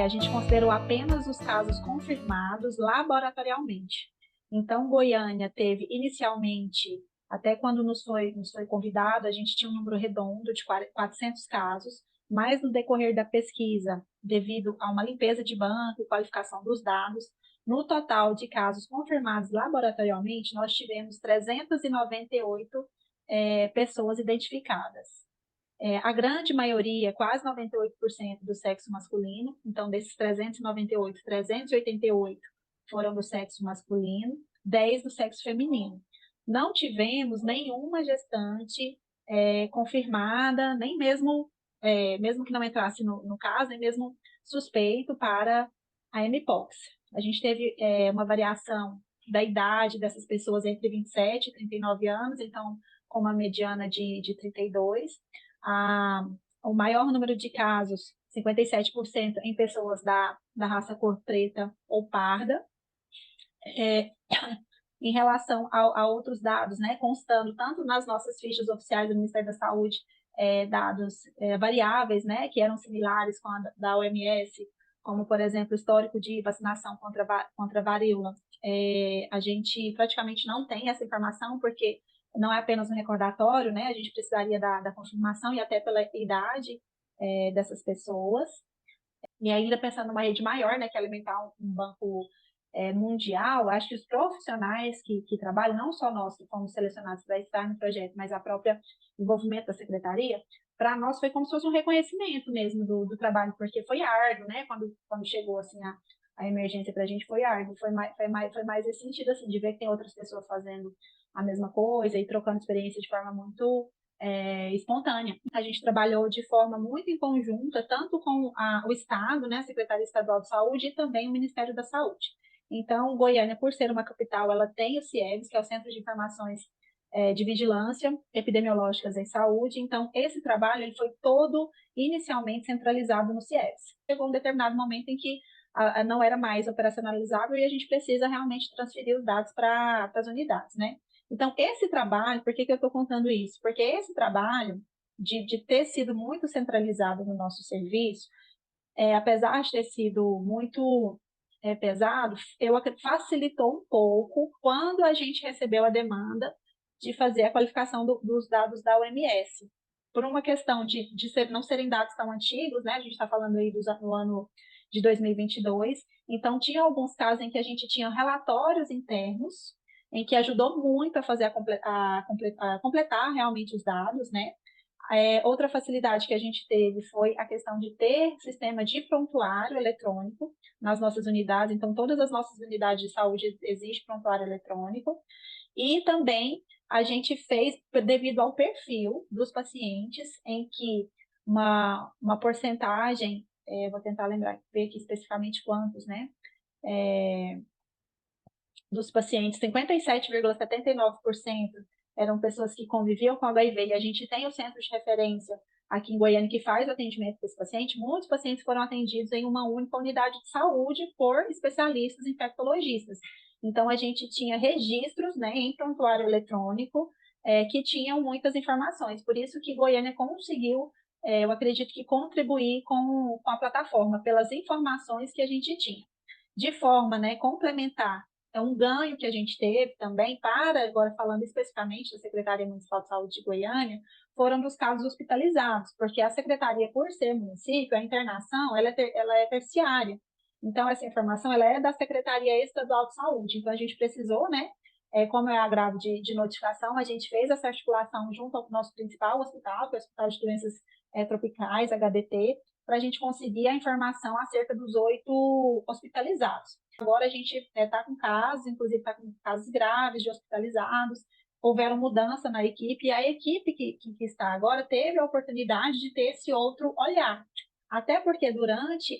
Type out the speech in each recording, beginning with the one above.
a gente considerou apenas os casos confirmados laboratorialmente. Então, Goiânia teve inicialmente, até quando nos foi convidado, a gente tinha um número redondo de 400 casos, mas no decorrer da pesquisa, devido a uma limpeza de banco e qualificação dos dados, no total de casos confirmados laboratorialmente, nós tivemos 398 pessoas identificadas. A grande maioria, quase 98% do sexo masculino, então desses 398, 388 foram do sexo masculino, 10 do sexo feminino. Não tivemos nenhuma gestante confirmada, nem mesmo, mesmo que não entrasse no caso, nem mesmo suspeito para a mpox. A gente teve uma variação da idade dessas pessoas entre 27 e 39 anos, então com uma mediana de 32. O maior número de casos, 57%, em pessoas da raça cor preta ou parda. Em relação a outros dados, né, constando tanto nas nossas fichas oficiais do Ministério da Saúde, dados variáveis, né, que eram similares com a da OMS, como, por exemplo, histórico de vacinação contra a varíola. A gente praticamente não tem essa informação, porque não é apenas um recordatório, né, a gente precisaria da confirmação e até pela idade dessas pessoas. E ainda pensando numa rede maior, né, que é alimentar um banco mundial, acho que os profissionais que trabalham, não só nós que fomos selecionados para estar no projeto, mas a própria envolvimento da secretaria, para nós foi como se fosse um reconhecimento mesmo do trabalho, porque foi árduo, né? Quando chegou assim a emergência para a gente foi árduo, foi mais esse sentido assim, de ver que tem outras pessoas fazendo a mesma coisa e trocando experiência de forma muito espontânea. A gente trabalhou de forma muito em conjunta, tanto com o Estado, né, a Secretaria Estadual de Saúde, e também o Ministério da Saúde. Então, Goiânia, por ser uma capital, ela tem o CIEVS, que é o Centro de Informações de Vigilância Epidemiológicas em Saúde. Então, esse trabalho ele foi todo inicialmente centralizado no CIEVS. Chegou um determinado momento em que não era mais operacionalizável e a gente precisa realmente transferir os dados para as unidades, né? Então, esse trabalho, por que eu estou contando isso? Porque esse trabalho de ter sido muito centralizado no nosso serviço, apesar de ter sido muito pesado, facilitou um pouco quando a gente recebeu a demanda de fazer a qualificação dos dados da OMS. Por uma questão de não serem dados tão antigos, né? A gente está falando aí do ano de 2022, então tinha alguns casos em que a gente tinha relatórios internos, em que ajudou muito a fazer a completar realmente os dados, né? Outra facilidade que a gente teve foi a questão de ter sistema de prontuário eletrônico nas nossas unidades. Então, todas as nossas unidades de saúde existe prontuário eletrônico. E também a gente fez, devido ao perfil dos pacientes, em que uma porcentagem, vou tentar lembrar, ver aqui especificamente quantos, né? Dos pacientes, 57,79% eram pessoas que conviviam com HIV, e a gente tem o centro de referência aqui em Goiânia que faz o atendimento desse paciente. Muitos pacientes foram atendidos em uma única unidade de saúde por especialistas infectologistas. Então, a gente tinha registros, né, em prontuário eletrônico que tinham muitas informações. Por isso que Goiânia conseguiu, eu acredito que contribuir com a plataforma, pelas informações que a gente tinha. De forma, né, complementar, um ganho que a gente teve também, agora falando especificamente da Secretaria Municipal de Saúde de Goiânia, foram dos casos hospitalizados, porque a Secretaria, por ser município, a internação ela é terciária. Então, essa informação ela é da Secretaria Estadual de Saúde. Então, a gente precisou, né, como é agravo de notificação, a gente fez essa articulação junto ao nosso principal hospital, que é o Hospital de Doenças Tropicais, HDT, para a gente conseguir a informação acerca dos 8 hospitalizados. Agora a gente está com casos, inclusive está com casos graves de hospitalizados, houveram mudança na equipe, e a equipe que está agora teve a oportunidade de ter esse outro olhar. Até porque durante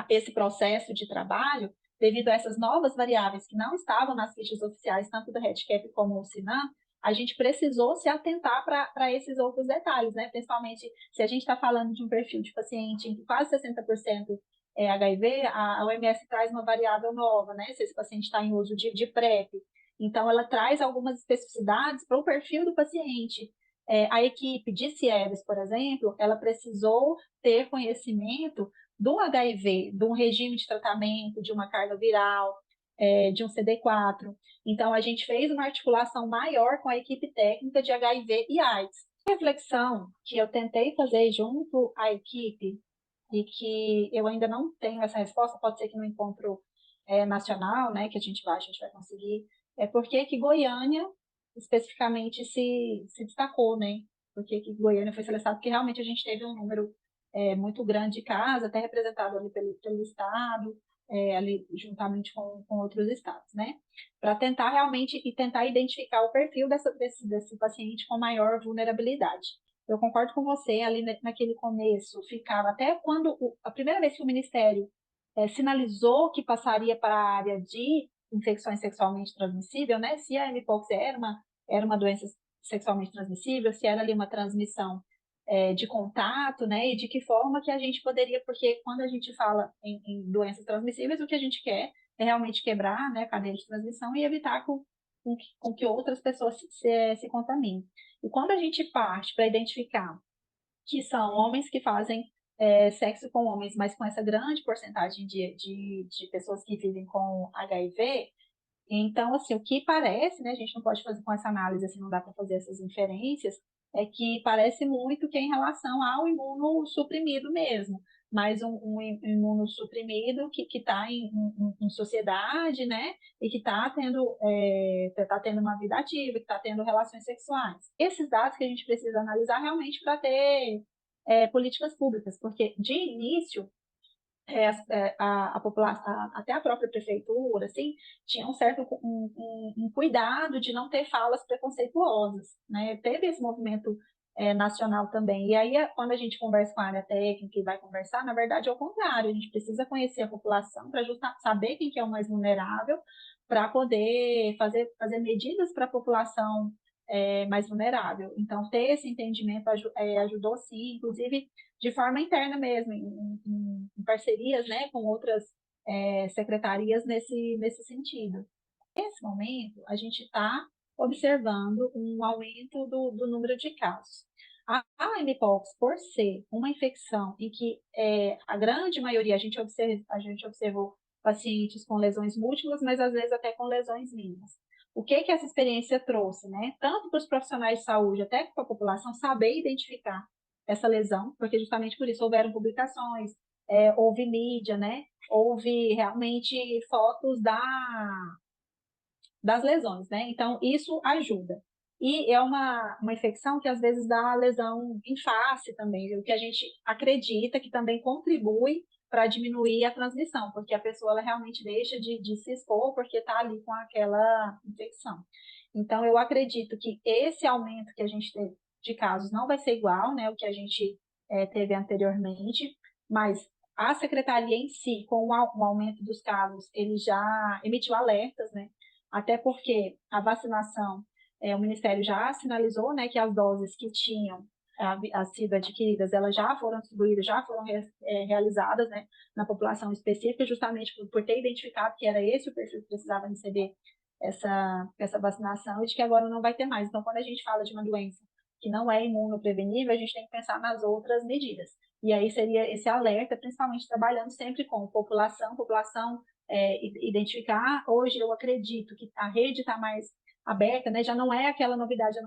esse processo de trabalho, devido a essas novas variáveis que não estavam nas fichas oficiais, tanto do REDCap como do SINAM, a gente precisou se atentar para esses outros detalhes, né? Principalmente se a gente está falando de um perfil de paciente em que quase 60% é HIV, a OMS traz uma variável nova, né? Se esse paciente está em uso de PrEP. Então, ela traz algumas especificidades para o perfil do paciente. A equipe de CIEVS, por exemplo, ela precisou ter conhecimento do HIV, de um regime de tratamento, de uma carga viral, de um CD4. Então, a gente fez uma articulação maior com a equipe técnica de HIV e AIDS. A reflexão que eu tentei fazer junto à equipe, e que eu ainda não tenho essa resposta, pode ser que no encontro nacional, né, que a gente vai conseguir, é porque que Goiânia especificamente se destacou, né? Porque que Goiânia foi selecionado, porque realmente a gente teve um número muito grande de casos, até representado ali pelo Estado, ali juntamente com outros estados, né? Para tentar realmente e tentar identificar o perfil desse paciente com maior vulnerabilidade. Eu concordo com você, ali naquele começo, ficava até quando a primeira vez que o Ministério sinalizou que passaria para a área de infecções sexualmente transmissíveis, né? Se a mpox era uma doença sexualmente transmissível, se era ali uma transmissão de contato, né? E de que forma que a gente poderia, porque quando a gente fala em doenças transmissíveis, o que a gente quer é realmente quebrar, né, a cadeia de transmissão e evitar com que outras pessoas se contaminem. E quando a gente parte para identificar que são homens que fazem sexo com homens, mas com essa grande porcentagem de pessoas que vivem com HIV, então, assim, o que parece, né, a gente não pode fazer com essa análise, assim, não dá para fazer essas inferências, é que parece muito que é em relação ao imunossuprimido mesmo, mas um imunossuprimido que está em sociedade, né, e que tá tendo uma vida ativa, que está tendo relações sexuais. Esses dados que a gente precisa analisar realmente para ter políticas públicas, porque de início a população, até a própria prefeitura, assim, tinha um certo um cuidado de não ter falas preconceituosas, né? Teve esse movimento nacional também. E aí, quando a gente conversa com a área técnica e vai conversar, na verdade é o contrário, a gente precisa conhecer a população para saber quem que é o mais vulnerável, para poder fazer medidas para a população mais vulnerável. Então, ter esse entendimento ajudou sim, inclusive de forma interna mesmo, em parcerias, né, com outras secretarias nesse sentido. Nesse momento, a gente está observando um aumento do número de casos. A mpox, por ser uma infecção em que a grande maioria, a gente observou pacientes com lesões múltiplas, mas às vezes até com lesões mínimas. O que essa experiência trouxe, né? Tanto para os profissionais de saúde, até para a população, saber identificar essa lesão, porque justamente por isso houveram publicações, houve mídia, né? Houve realmente fotos das lesões, né? Então, isso ajuda. E é uma infecção que às vezes dá lesão em face também, o que a gente acredita que também contribui para diminuir a transmissão, porque a pessoa ela realmente deixa de se expor porque está ali com aquela infecção. Então, eu acredito que esse aumento que a gente teve de casos não vai ser igual, né, o que a gente teve anteriormente, mas a secretaria em si, com o aumento dos casos, ele já emitiu alertas, né, até porque a vacinação, o Ministério já sinalizou, né, que as doses que tinham sido adquiridas, elas já foram distribuídas, já foram realizadas, né, na população específica, justamente por ter identificado que era esse o perfil que precisava receber essa vacinação e de que agora não vai ter mais. Então, quando a gente fala de uma doença que não é imunoprevenível, a gente tem que pensar nas outras medidas. E aí seria esse alerta, principalmente trabalhando sempre com população identificar. Hoje eu acredito que a rede está mais aberta, né? Já não é aquela novidade,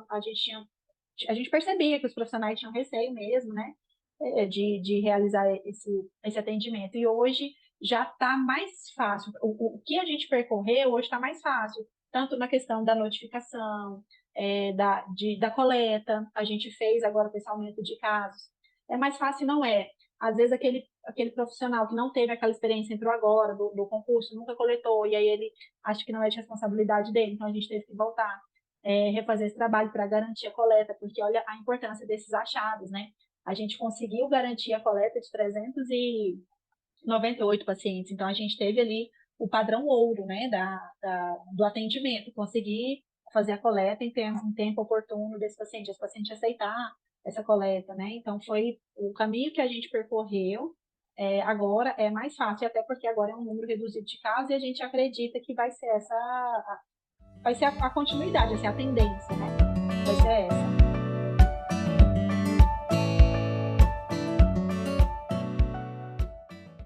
a gente percebia que os profissionais tinham receio mesmo, né? De realizar esse atendimento. E hoje já está mais fácil. O que a gente percorreu hoje está mais fácil, tanto na questão da notificação, da coleta, a gente fez agora com esse aumento de casos. É mais fácil, não é? Às vezes aquele profissional que não teve aquela experiência, entrou agora do concurso, nunca coletou, e aí ele acha que não é de responsabilidade dele, então a gente teve que voltar, refazer esse trabalho para garantir a coleta, porque olha a importância desses achados, né? A gente conseguiu garantir a coleta de 398 pacientes, então a gente teve ali o padrão ouro, né, do atendimento, conseguir fazer a coleta em tempo oportuno desse paciente, esse paciente aceitar essa coleta, né? Então foi o caminho que a gente percorreu. Agora é mais fácil, até porque agora é um número reduzido de casos e a gente acredita que vai ser a continuidade, assim, a tendência, né? Vai ser essa.